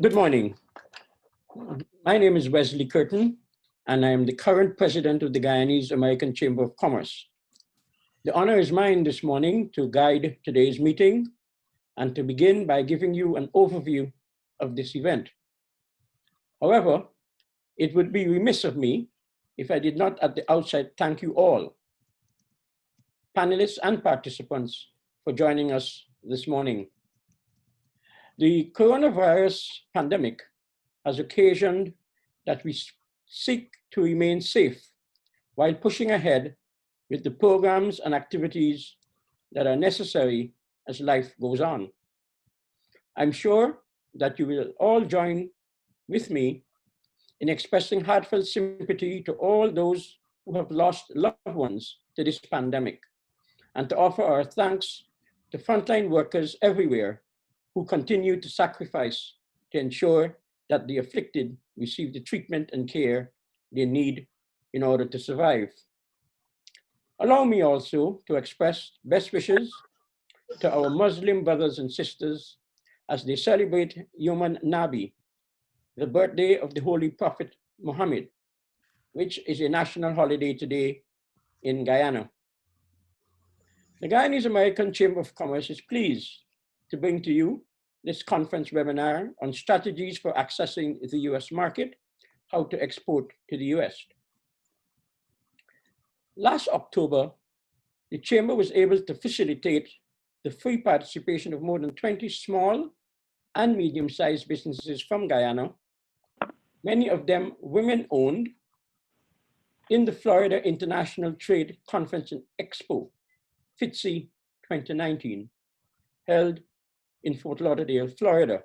Good morning. My name is Wesley Kirton, and I am the current president of the Guyanese American Chamber of Commerce. The honor is mine this morning to guide today's meeting and to begin by giving you an overview of this event. However, it would be remiss of me if I did not at the outset thank you all, panelists and participants, for joining us this morning. The coronavirus pandemic has occasioned that we seek to remain safe while pushing ahead with the programs and activities that are necessary as life goes on. I'm sure that you will all join with me in expressing heartfelt sympathy to all those who have lost loved ones to this pandemic, and to offer our thanks to frontline workers everywhere who continue to sacrifice to ensure that the afflicted receive the treatment and care they need in order to survive. Allow me also to express best wishes to our Muslim brothers and sisters as they celebrate Yom Nabi, the birthday of the Holy Prophet Muhammad, which is a national holiday today in Guyana. The Guyanese American Chamber of Commerce is pleased to bring to you this conference webinar on strategies for accessing the US market, how to export to the US. Last October, the Chamber was able to facilitate the free participation of more than 20 small and medium-sized businesses from Guyana, many of them women-owned, in the Florida International Trade Conference and Expo, FITSE 2019, held in Fort Lauderdale, Florida.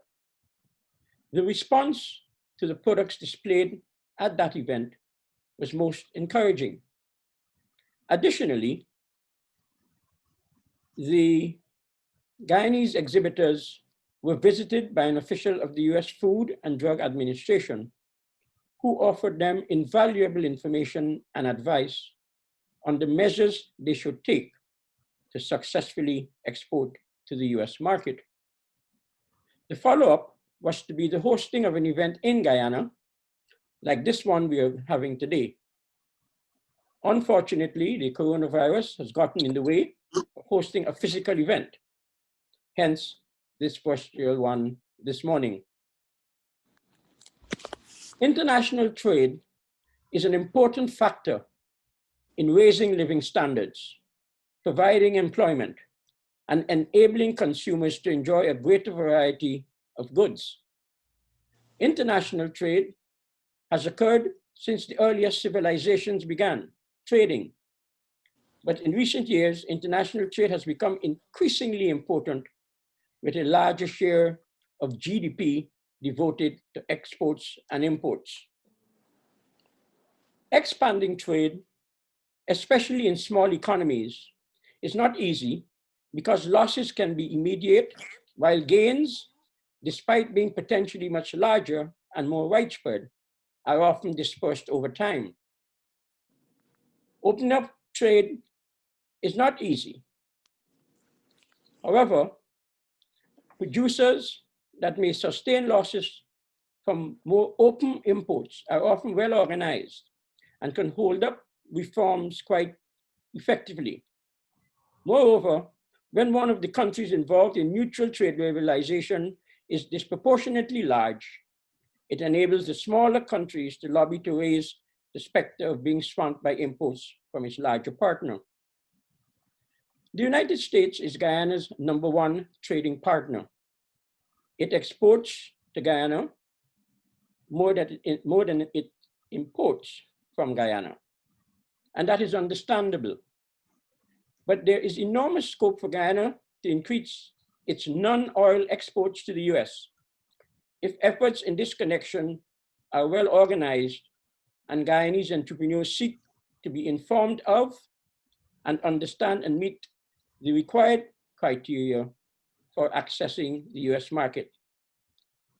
The response to the products displayed at that event was most encouraging. Additionally, the Guyanese exhibitors were visited by an official of the US Food and Drug Administration, who offered them invaluable information and advice on the measures they should take to successfully export to the US market. The follow-up was to be the hosting of an event in Guyana, like this one we are having today. Unfortunately, the coronavirus has gotten in the way of hosting a physical event, hence this virtual one this morning. International trade is an important factor in raising living standards, providing employment, and enabling consumers to enjoy a greater variety of goods. International trade has occurred since the earliest civilizations began trading. But in recent years, international trade has become increasingly important, with a larger share of GDP devoted to exports and imports. Expanding trade, especially in small economies, is not easy because losses can be immediate, while gains, despite being potentially much larger and more widespread, are often dispersed over time. Opening up trade is not easy. However, producers that may sustain losses from more open imports are often well organized and can hold up reforms quite effectively. Moreover, when one of the countries involved in mutual trade liberalization is disproportionately large, it enables the smaller countries to lobby to raise the specter of being swamped by imports from its larger partner. The United States is Guyana's #1 trading partner. It exports to Guyana more than it imports from Guyana, and that is understandable. But there is enormous scope for Guyana to increase its non-oil exports to the US if efforts in this connection are well organized and Guyanese entrepreneurs seek to be informed of and understand and meet the required criteria for accessing the US market.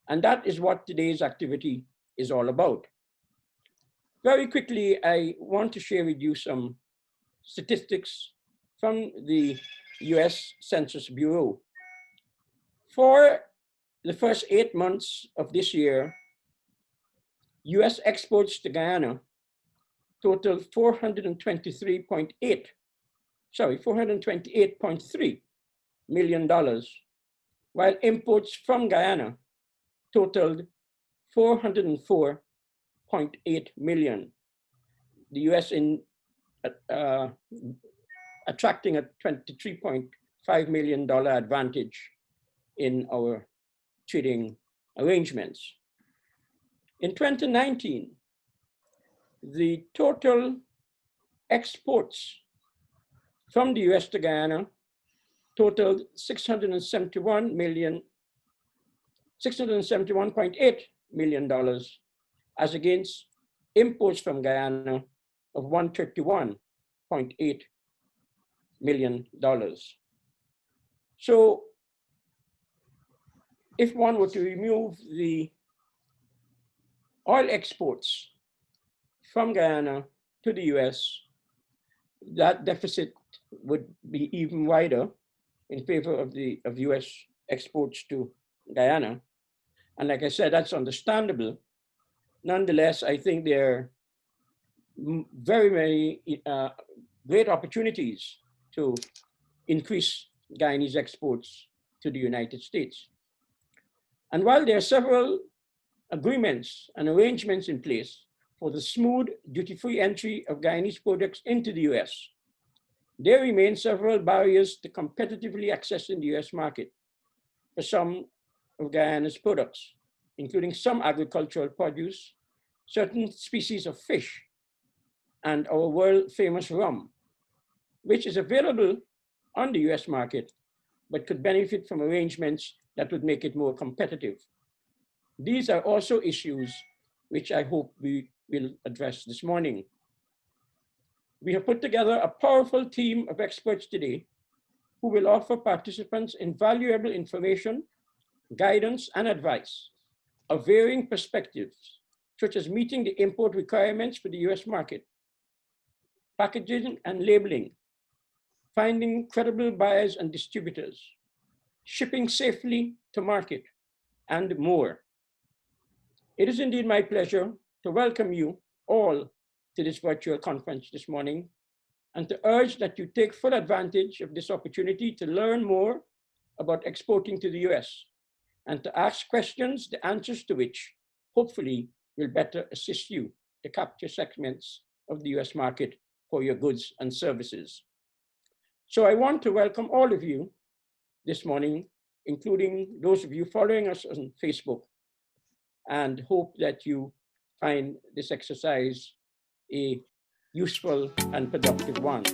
And that is what today's activity is all about. Very quickly, I want to share with you some statistics from the US Census Bureau. For the first 8 months of this year, US exports to Guyana totaled $428.3 million, while imports from Guyana totaled $404.8 million. The US attracting a $23.5 million advantage in our trading arrangements. In 2019, the total exports from the US to Guyana totaled $671.8 million, as against imports from Guyana of $131.8 million. So if one were to remove the oil exports from Guyana to the US, that deficit would be even wider in favor of US exports to Guyana. And like I said, that's understandable. Nonetheless, I think there are very, very great opportunities to increase Guyanese exports to the United States. And while there are several agreements and arrangements in place for the smooth duty-free entry of Guyanese products into the US, there remain several barriers to competitively accessing the US market for some of Guyana's products, including some agricultural produce, certain species of fish, and our world-famous rum, which is available on the US market, but could benefit from arrangements that would make it more competitive. These are also issues which I hope we will address this morning. We have put together a powerful team of experts today who will offer participants invaluable information, guidance, and advice of varying perspectives, such as meeting the import requirements for the US market, packaging and labeling, finding credible buyers and distributors, shipping safely to market, and more. It is indeed my pleasure to welcome you all to this virtual conference this morning, and to urge that you take full advantage of this opportunity to learn more about exporting to the US, and to ask questions, the answers to which hopefully will better assist you to capture segments of the US market for your goods and services. So I want to welcome all of you this morning, including those of you following us on Facebook, and hope that you find this exercise a useful and productive one.